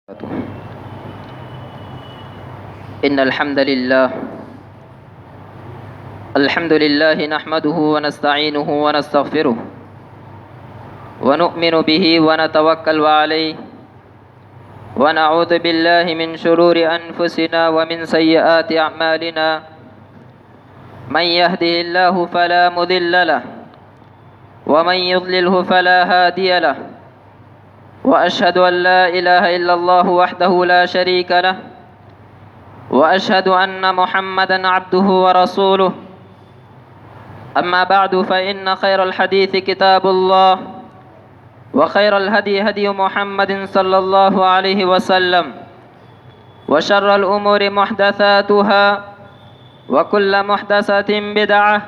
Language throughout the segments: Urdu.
إن الحمد لله نحمده ونستعينه ونستغفره ونؤمن به ونتوكل عليه ونعوذ بالله من شرور أنفسنا ومن سيئات أعمالنا من يهده الله فلا مضل له ومن يضلله فلا هادي له وأشهد أن لا إله إلا الله وحده لا شريك له وأشهد أن محمدًا عبده ورسوله أما بعد فإن خير الحديث كتاب الله وخير الهدي هدي محمد صلى الله عليه وسلم وشر الأمور محدثاتها وكل محدثة بدعة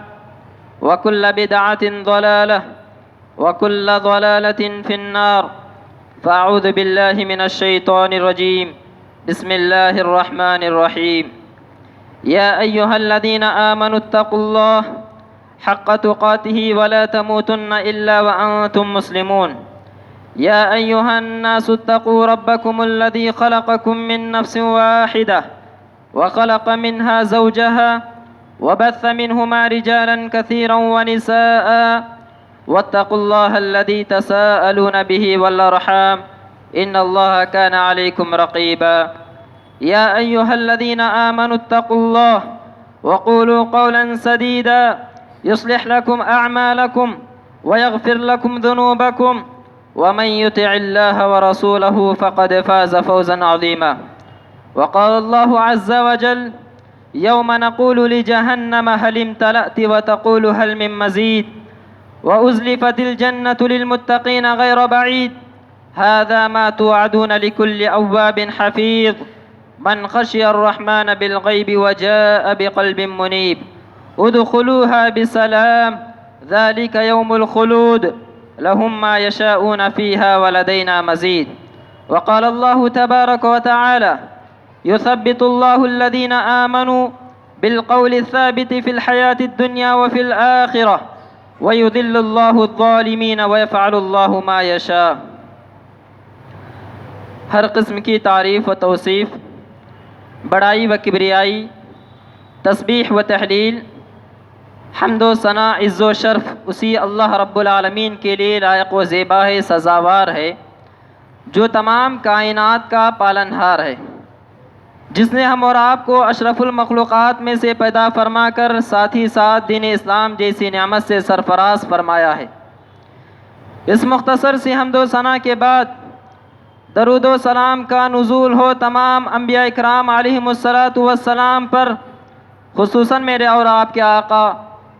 وكل بدعة ضلالة وكل ضلالة في النار فأعوذ بالله من الشيطان الرجيم بسم الله الرحمن الرحيم يا أيها الذين آمنوا اتقوا الله حق تقاته ولا تموتن إلا وأنتم مسلمون يا أيها الناس اتقوا ربكم الذي خلقكم من نفس واحدة وخلق منها زوجها وبث منهما رجالا كثيرا ونساء واتقوا الله الذي تساءلون به والأرحام إن الله كان عليكم رقيبا يا أيها الذين آمنوا اتقوا الله وقولوا قولا سديدا يصلح لكم أعمالكم ويغفر لكم ذنوبكم ومن يطع الله ورسوله فقد فاز فوزا عظيما وقال الله عز وجل يوم نقول لجهنم هل امتلأت وتقول هل من مزيد وأزلفت الجنة للمتقين غير بعيد هذا ما توعدون لكل أواب حفيظ من خشي الرحمن بالغيب وجاء بقلب منيب ادخلوها بسلام ذلك يوم الخلود لهم ما يشاءون فيها ولدينا مزيد وقال الله تبارك وتعالى يثبت الله الذين آمنوا بالقول الثابت في الحياة الدنيا وفي الآخرة ويذل الله الظالمين ويفعل الله ما يشاء۔ ہر قسم کی تعریف و توصیف، بڑائی و کبریائی، تسبیح و تحلیل، حمد و ثنا، عز و شرف اسی اللہ رب العالمین کے لیے لائق و زیبا ہے، سزاوار ہے، جو تمام کائنات کا پالنہار ہے، جس نے ہم اور آپ کو اشرف المخلوقات میں سے پیدا فرما کر ساتھ ہی ساتھ دین اسلام جیسی نعمت سے سرفراز فرمایا ہے۔ اس مختصر سی حمد و ثنا کے بعد درود و سلام کا نزول ہو تمام انبیاء اکرام علیہم السلام پر، خصوصاً میرے اور آپ کے آقا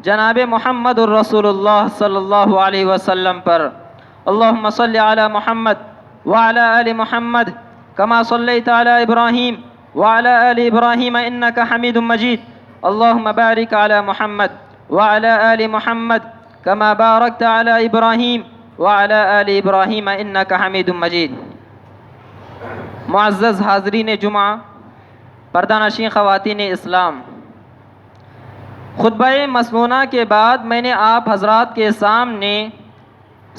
جناب محمد الرسول اللہ صلی اللہ علیہ وسلم پر۔ اللہم صلی علی محمد وعلی آل محمد کما صلیت علی ابراہیم وعلی آل ابراہیم انک حمید مجید۔ اللہم بارک علی محمد وعلی آل محمد کما بارکت علی ابراہیم وعلی آل ابراہیم انک حمید مجید۔ معزز حاضرین جمعہ، پردہ نشین خواتین اسلام، خطبہ مسنونہ کے بعد میں نے آپ حضرات کے سامنے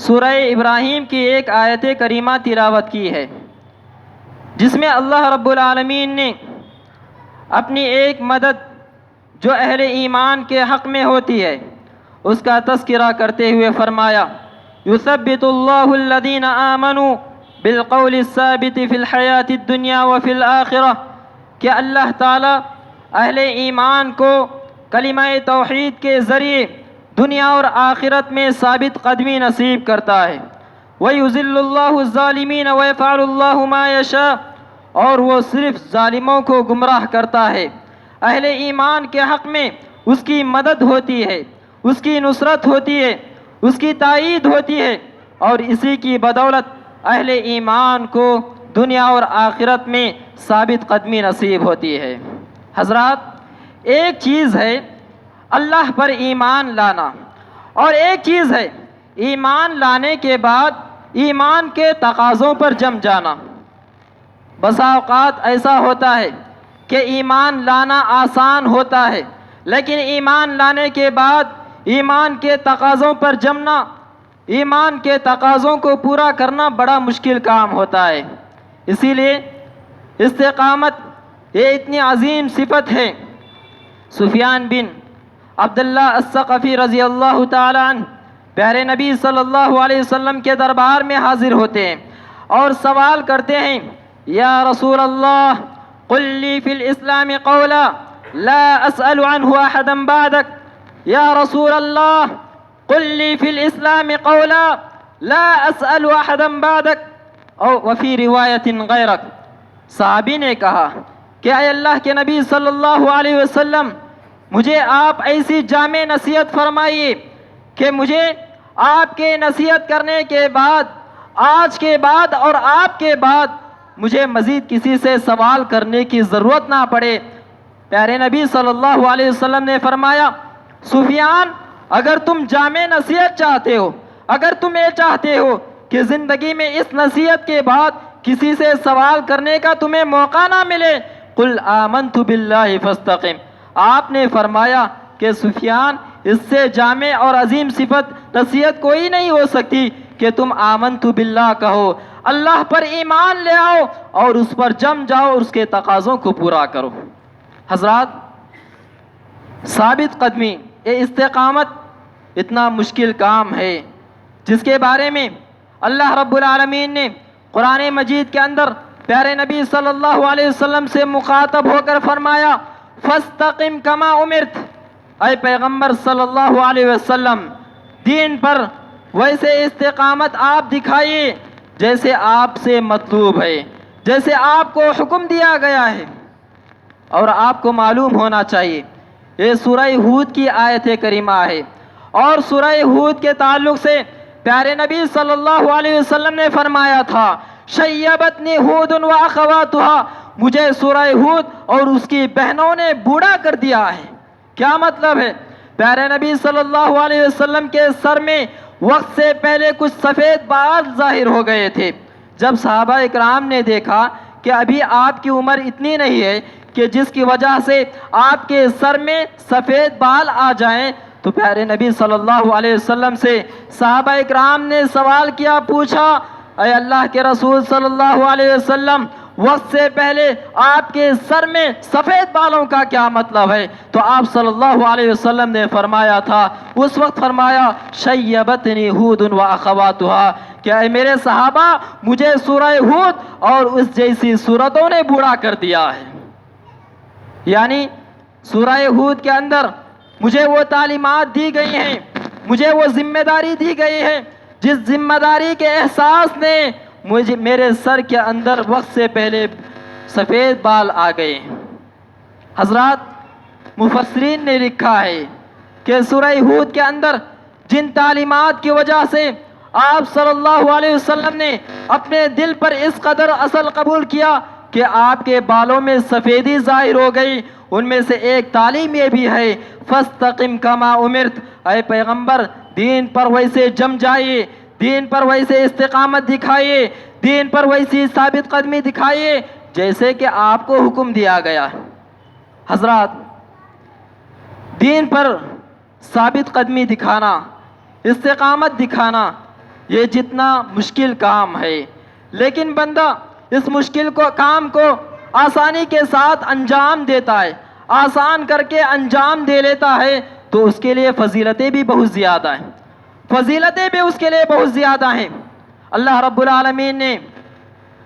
سورہ ابراہیم کی ایک آیت کریمہ تلاوت کی ہے، جس میں اللہ رب العالمین نے اپنی ایک مدد جو اہل ایمان کے حق میں ہوتی ہے اس کا تذکرہ کرتے ہوئے فرمایا یثبت اللہ الذین آمنوا بالقول الثابت فی الحیات الدنیا وفی الآخرہ، کہ اللہ تعالی اہل ایمان کو کلمہ توحید کے ذریعے دنیا اور آخرت میں ثابت قدمی نصیب کرتا ہے۔ وَيُذِلُّ اللَّهُ الظَّالِمِينَ وَيَفْعَلُ اللَّهُ مَا يَشَاءُ، اور وہ صرف ظالموں کو گمراہ کرتا ہے۔ اہل ایمان کے حق میں اس کی مدد ہوتی ہے، اس کی نصرت ہوتی ہے، اس کی تائید ہوتی ہے، اور اسی کی بدولت اہل ایمان کو دنیا اور آخرت میں ثابت قدمی نصیب ہوتی ہے۔ حضرات، ایک چیز ہے اللہ پر ایمان لانا، اور ایک چیز ہے ایمان لانے کے بعد ایمان کے تقاضوں پر جم جانا۔ بسا اوقات ایسا ہوتا ہے کہ ایمان لانا آسان ہوتا ہے، لیکن ایمان لانے کے بعد ایمان کے تقاضوں پر جمنا، ایمان کے تقاضوں کو پورا کرنا بڑا مشکل کام ہوتا ہے۔ اسی لیے استقامت یہ اتنی عظیم صفت ہے. سفیان بن عبداللہ الثقفی رضی اللہ تعالیٰ عنہ پیارے نبی صلی اللہ علیہ وسلم کے دربار میں حاضر ہوتے ہیں اور سوال کرتے ہیں، یا رسول اللہ قل لی فی الاسلام قولا لا اسأل عنہ احدا بعدک. یا رسول اللہ قل لی فی الاسلام قولا لا اسأل احدا بعدک او وفی روایت غیرک. صحابی نے کہا کہ اے اللہ کے نبی صلی اللہ علیہ وسلم، مجھے آپ ایسی جامع نصیحت فرمائیے کہ مجھے آپ کے نصیحت کرنے کے بعد، آج کے بعد اور آپ کے بعد مجھے مزید کسی سے سوال کرنے کی ضرورت نہ پڑے. پیارے نبی صلی اللہ علیہ وسلم نے فرمایا، سفیان اگر تم جامع نصیحت چاہتے ہو، اگر تم یہ چاہتے ہو کہ زندگی میں اس نصیحت کے بعد کسی سے سوال کرنے کا تمہیں موقع نہ ملے، قل آمنت باللہ فاستقم. آپ نے فرمایا کہ سفیان اس سے جامع اور عظیم صفت نصیحت کوئی نہیں ہو سکتی کہ تم آمنت باللہ کہو، اللہ پر ایمان لے آؤ اور اس پر جم جاؤ اور اس کے تقاضوں کو پورا کرو. حضرات، ثابت قدمی، یہ استقامت اتنا مشکل کام ہے جس کے بارے میں اللہ رب العالمین نے قرآن مجید کے اندر پیارے نبی صلی اللہ علیہ وسلم سے مخاطب ہو کر فرمایا، فاستقم کما امرت. اے پیغمبر صلی اللہ علیہ وسلم، دین پر ویسے استقامت آپ دکھائیے جیسے آپ سے مطلوب ہے، جیسے آپ کو حکم دیا گیا ہے. اور آپ کو معلوم ہونا چاہیے یہ سورہ ہود کی آیت کریمہ ہے، اور سورہ ہود کے تعلق سے پیارے نبی صلی اللہ علیہ وسلم نے فرمایا تھا، شیبتنی ہود و اخواتها. مجھے سورہ ہود اور اس کی بہنوں نے بوڑھا کر دیا ہے. کیا مطلب ہے؟ پیارے نبی صلی اللہ علیہ وسلم کے سر میں وقت سے پہلے کچھ سفید بال ظاہر ہو گئے تھے. جب صحابہ اکرام نے دیکھا کہ ابھی آپ کی عمر اتنی نہیں ہے کہ جس کی وجہ سے آپ کے سر میں سفید بال آ جائیں، تو پیارے نبی صلی اللہ علیہ وسلم سے صحابہ اکرام نے سوال کیا، پوچھا، اے اللہ کے رسول صلی اللہ علیہ وسلم، وقت سے پہلے آپ کے سر میں سفید بالوں کا کیا مطلب ہے؟ تو آپ صلی اللہ علیہ وسلم نے فرمایا تھا، اس وقت فرمایا، شیبتنی ہود و اخواتها، کہ اے میرے صحابہ، مجھے سورہ ہود اور اس جیسی سورتوں نے بوڑھا کر دیا ہے. یعنی سورہ ہود کے اندر مجھے وہ تعلیمات دی گئی ہیں، مجھے وہ ذمہ داری دی گئی ہے جس ذمہ داری کے احساس نے مجھے میرے سر کے اندر وقت سے پہلے سفید بال آ گئے. حضرات، مفسرین نے لکھا ہے کہ سورہ ہود کے اندر جن تعلیمات کی وجہ سے آپ صلی اللہ علیہ وسلم نے اپنے دل پر اس قدر اصل قبول کیا کہ آپ کے بالوں میں سفیدی ظاہر ہو گئی، ان میں سے ایک تعلیم یہ بھی ہے، فاستقم کما امرت. اے پیغمبر، دین پر ویسے جم جائیے، دین پر ویسے استقامت دکھائیے، دین پر ویسی ثابت قدمی دکھائیے جیسے کہ آپ کو حکم دیا گیا. حضرات، دین پر ثابت قدمی دکھانا، استقامت دکھانا، یہ جتنا مشکل کام ہے، لیکن بندہ اس مشکل کام کو آسانی کے ساتھ انجام دیتا ہے، آسان کر کے انجام دے لیتا ہے، تو اس کے لیے فضیلتیں بھی بہت زیادہ ہیں، فضیلتیں بھی اس کے لیے بہت زیادہ ہیں. اللہ رب العالمین نے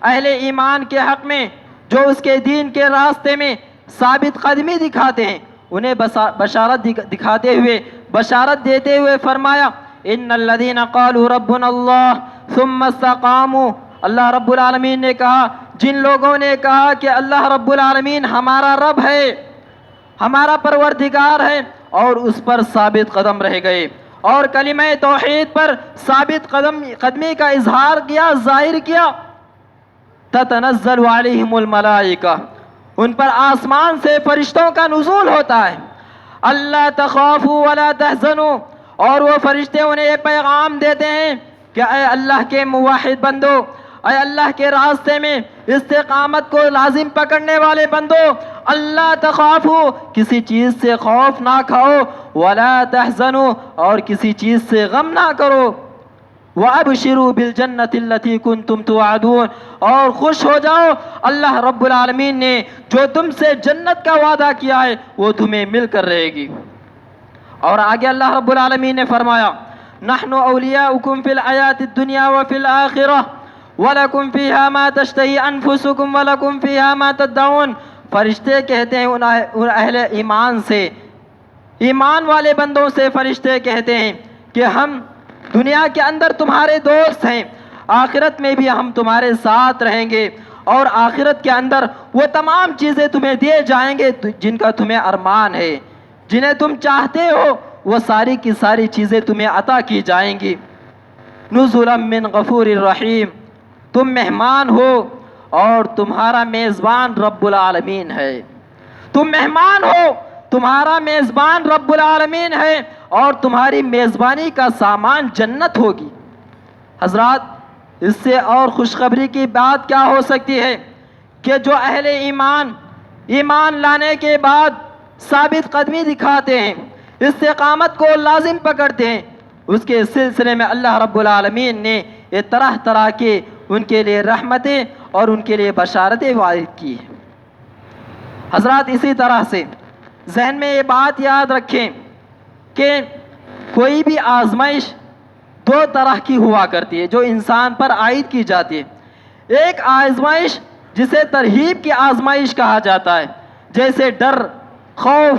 اہل ایمان کے حق میں جو اس کے دین کے راستے میں ثابت قدمی دکھاتے ہیں، انہیں بشارت دکھاتے ہوئے، بشارت دیتے ہوئے فرمایا، ان الذین قالوا ربنا اللہ ثم استقاموا. اللہ رب العالمین نے کہا، جن لوگوں نے کہا کہ اللہ رب العالمین ہمارا رب ہے، ہمارا پروردگار ہے، اور اس پر ثابت قدم رہ گئے اور کلمہ توحید پر ثابت قدمی کا اظہار کیا، ظاہر کیا، تتنزل علیہم الملائکہ، ان پر آسمان سے فرشتوں کا نزول ہوتا ہے، اللہ تخافوا ولا تحزنوا، اور وہ فرشتے انہیں یہ پیغام دیتے ہیں کہ اے اللہ کے موحد بندو، اے اللہ کے راستے میں استقامت کو لازم پکڑنے والے بندو، اللہ تخافو، کسی چیز سے خوف نہ کھاؤ، ولا تحزنوا، اور کسی چیز سے غم نہ کرو. وَأَبْشِرُوا بِالْجَنَّةِ الَّتِي كُنْتُمْ تُوعَدُونَ، اور خوش ہو جاؤ، اللہ رب العالمین نے جو تم سے جنت کا وعدہ کیا ہے وہ تمہیں مل کر رہے گی۔ اور آگے اللہ رب العالمین نے فرمایا نحن اولیاؤکم فی الحیات الدنیا وفی الآخرہ وَلَكُمْ فِيهَا مَا تَشْتَهِي أَنفُسُكُمْ وَلَكُمْ فِيهَا مَا تَدَّعُونَ۔ فرشتے کہتے ہیں ان اہل ایمان سے، ایمان والے بندوں سے فرشتے کہتے ہیں کہ ہم دنیا کے اندر تمہارے دوست ہیں، آخرت میں بھی ہم تمہارے ساتھ رہیں گے، اور آخرت کے اندر وہ تمام چیزیں تمہیں دیے جائیں گے جن کا تمہیں ارمان ہے، جنہیں تم چاہتے ہو وہ ساری کی ساری چیزیں تمہیں عطا کی جائیں گی۔ نزلا من غفور الرحیم، تم مہمان ہو اور تمہارا میزبان رب العالمین ہے، تم مہمان ہو، تمہارا میزبان رب العالمین ہے، اور تمہاری میزبانی کا سامان جنت ہوگی۔ حضرات، اس سے اور خوشخبری کی بات کیا ہو سکتی ہے کہ جو اہل ایمان لانے کے بعد ثابت قدمی دکھاتے ہیں، استقامت کو لازم پکڑتے ہیں، اس کے سلسلے میں اللہ رب العالمین نے یہ طرح طرح کے ان کے لیے رحمتیں اور ان کے لیے بشارتیں وارد کی ہیں۔ حضرات، اسی طرح سے ذہن میں یہ بات یاد رکھیں کہ کوئی بھی آزمائش دو طرح کی ہوا کرتی ہے جو انسان پر عائد کی جاتی ہے۔ ایک آزمائش جسے ترہیب کی آزمائش کہا جاتا ہے، جیسے ڈر، خوف،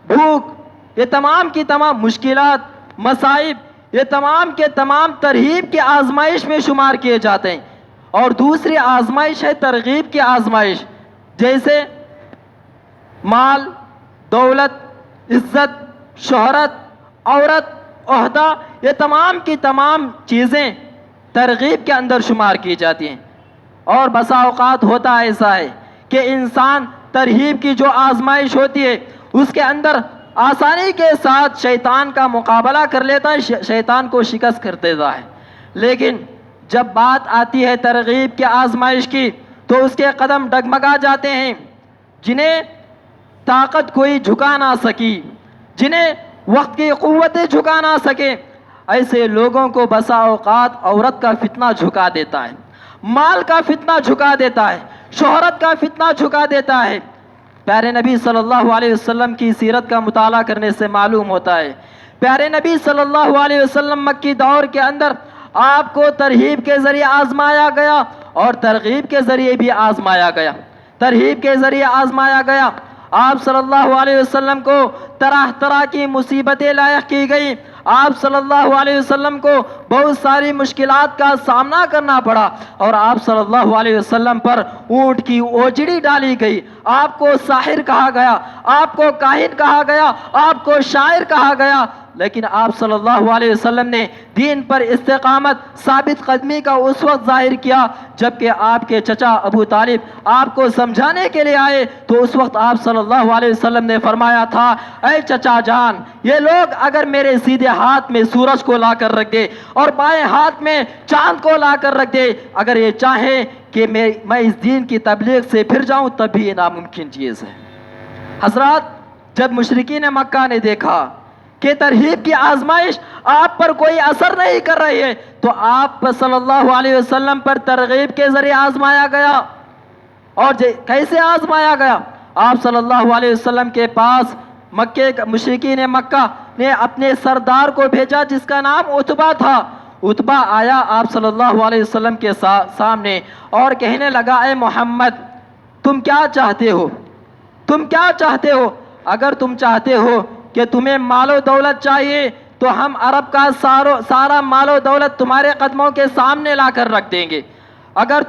بھوک، یہ تمام کی تمام مشکلات، مصائب، یہ تمام کے تمام ترہیب کی آزمائش میں شمار کیے جاتے ہیں۔ اور دوسری آزمائش ہے ترغیب کی آزمائش، جیسے مال، دولت، عزت، شہرت، عورت، عہدہ، یہ تمام کی تمام چیزیں ترغیب کے اندر شمار کی جاتی ہیں۔ اور بسا اوقات ہوتا ایسا ہے کہ انسان ترہیب کی جو آزمائش ہوتی ہے اس کے اندر آسانی کے ساتھ شیطان کا مقابلہ کر لیتا ہے، شیطان کو شکست کر دیتا ہے، لیکن جب بات آتی ہے ترغیب کی آزمائش کی تو اس کے قدم ڈگمگا جاتے ہیں، جنہیں طاقت کوئی جھکا نہ سکی، جنہیں وقت کی قوتیں جھکا نہ سکے، ایسے لوگوں کو بسا اوقات عورت کا فتنہ جھکا دیتا ہے، مال کا فتنہ جھکا دیتا ہے، شہرت کا فتنہ جھکا دیتا ہے۔ پیارے نبی صلی اللہ علیہ وسلم کی سیرت کا مطالعہ کرنے سے معلوم ہوتا ہے، پیارے نبی صلی اللہ علیہ وسلم مکی دور کے اندر آپ کو ترہیب کے ذریعے آزمایا گیا اور ترغیب کے ذریعے بھی آزمایا گیا۔ ترہیب کے ذریعے آزمایا گیا، آپ صلی اللہ علیہ وسلم کو طرح طرح کی مصیبتیں لاحق کی گئی، آپ صلی اللہ علیہ وسلم کو بہت ساری مشکلات کا سامنا کرنا پڑا، اور آپ صلی اللہ علیہ وسلم پر اونٹ کی اوجڑی ڈالی گئی، آپ کو ساحر کہا گیا، آپ کو کاہن کہا گیا، آپ کو شاعر کہا گیا، لیکن آپ صلی اللہ علیہ وسلم نے دین پر استقامت، ثابت قدمی کا اس وقت ظاہر کیا جبکہ آپ کے چچا ابو طالب آپ کو سمجھانے کے لیے آئے، تو اس وقت آپ صلی اللہ علیہ وسلم نے فرمایا تھا، اے چچا جان، یہ لوگ اگر میرے سیدھے ہاتھ میں سورج کو لا کر رکھ دے اور بائیں ہاتھ میں چاند کو لا کر رکھ دے، اگر یہ چاہیں کہ میں اس دین کی تبلیغ سے پھر جاؤں تب بھی یہ ناممکن چیز ہے۔ حضرات، جب مشرکین مکہ نے دیکھا کہ ترہیب کی آزمائش آپ پر کوئی اثر نہیں کر رہی ہے، تو آپ صلی اللہ علیہ وسلم پر ترغیب کے ذریعے آزمایا گیا۔ اور کیسے آزمایا گیا؟ آپ صلی اللہ علیہ وسلم کے پاس مشرکین مکہ نے اپنے سردار کو بھیجا جس کا نام عتبہ تھا۔ عتبہ آیا آپ صلی اللہ علیہ وسلم کے سامنے اور کہنے لگا، اے محمد، تم کیا چاہتے ہو؟ تم کیا چاہتے ہو؟ اگر تم چاہتے ہو کہ تمہیں مال و دولت چاہیے تو ہم عرب کا سارا مال و دولت تمہارے قدموں کے سامنے لا کر رکھ دیں گے۔ اگر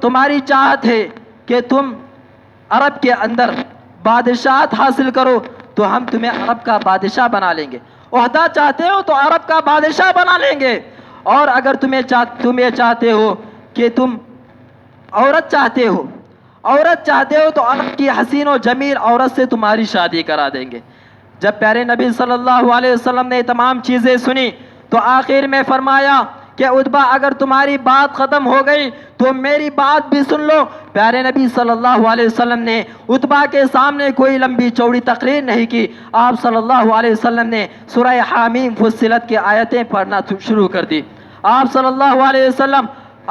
تمہاری چاہت ہے کہ تم عرب کے اندر بادشاہت حاصل کرو تو ہم تمہیں عرب کا بادشاہ بنا لیں گے۔ عہدہ چاہتے ہو تو عرب کا بادشاہ بنا لیں گے، اور اگر تم یہ چاہتے ہو کہ تم عورت چاہتے ہو تو عرب کی حسین و جمیل عورت سے تمہاری شادی کرا دیں گے۔ جب پیارے نبی صلی اللہ علیہ وسلم نے تمام چیزیں سنی تو آخر میں فرمایا کہ عتبہ، اگر تمہاری بات ختم ہو گئی تو میری بات بھی سن لو۔ پیارے نبی صلی اللہ علیہ وسلم نے عتبہ کے سامنے کوئی لمبی چوڑی تقریر نہیں کی، آپ صلی اللہ علیہ وسلم نے سورہ حامیم فصلت کی آیتیں پڑھنا شروع کر دی۔ آپ صلی اللہ علیہ وسلم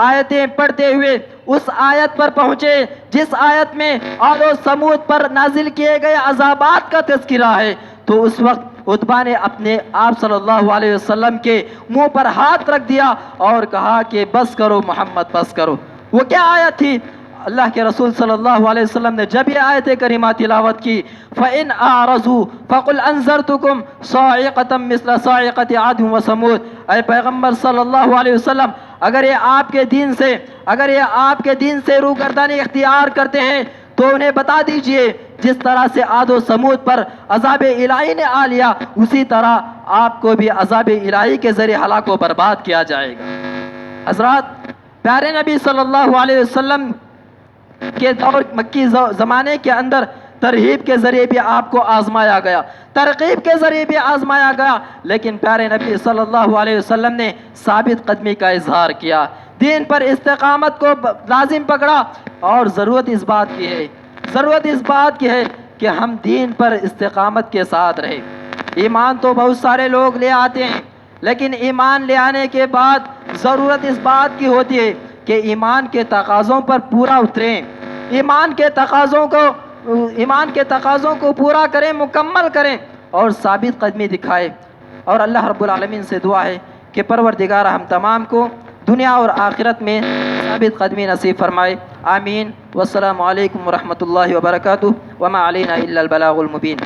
آیتیں پڑھتے ہوئے اس آیت پر پہنچے جس آیت میں عاد و سمود پر نازل کیے گئے عذابات کا تذکرہ ہے، تو اس وقت عتبہ نے اپنے آپ صلی اللہ علیہ وسلم کے منہ پر ہاتھ رکھ دیا اور کہا کہ بس کرو محمد، بس کرو۔ وہ کیا آیت تھی؟ اللہ کے رسول صلی اللہ علیہ وسلم نے جب یہ آیت کریمہ تلاوت کی، فَإِنْ أَعْرَضُوا فَقُلْ أَنذَرْتُكُمْ صَاعِقَةً مِثْلَ صَاعِقَةِ عَادٍ وَثَمُودَ، اے پیغمبر صلی اللہ علیہ وسلم، اگر یہ آپ کے دین سے روگردانی اختیار کرتے ہیں تو انہیں بتا دیجئے جس طرح سے عاد و سمود پر عذاب الہی نے آ لیا، اسی طرح آپ کو بھی عذاب الہی کے ذریعے ہلاک و برباد کیا جائے گا۔ حضرات، پیارے نبی صلی اللہ علیہ وسلم کے دور مکی زمانے کے اندر ترہیب کے ذریعے بھی آپ کو آزمایا گیا، ترغیب کے ذریعے بھی آزمایا گیا، لیکن پیارے نبی صلی اللہ علیہ وسلم نے ثابت قدمی کا اظہار کیا، دین پر استقامت کو لازم پکڑا، اور ضرورت اس بات کی ہے کہ ہم دین پر استقامت کے ساتھ رہیں۔ ایمان تو بہت سارے لوگ لے آتے ہیں، لیکن ایمان لے آنے کے بعد ضرورت اس بات کی ہوتی ہے کہ ایمان کے تقاضوں پر پورا اتریں، ایمان کے تقاضوں کو پورا کریں، مکمل کریں اور ثابت قدمی دکھائیں۔ اور اللہ رب العالمین سے دعا ہے کہ پروردگار ہم تمام کو دنیا اور آخرت میں ثابت قدمی نصیب فرمائے، آمین۔ والسلام علیکم ورحمۃ اللہ وبرکاتہ، وما علینا الا البلاغ المبین۔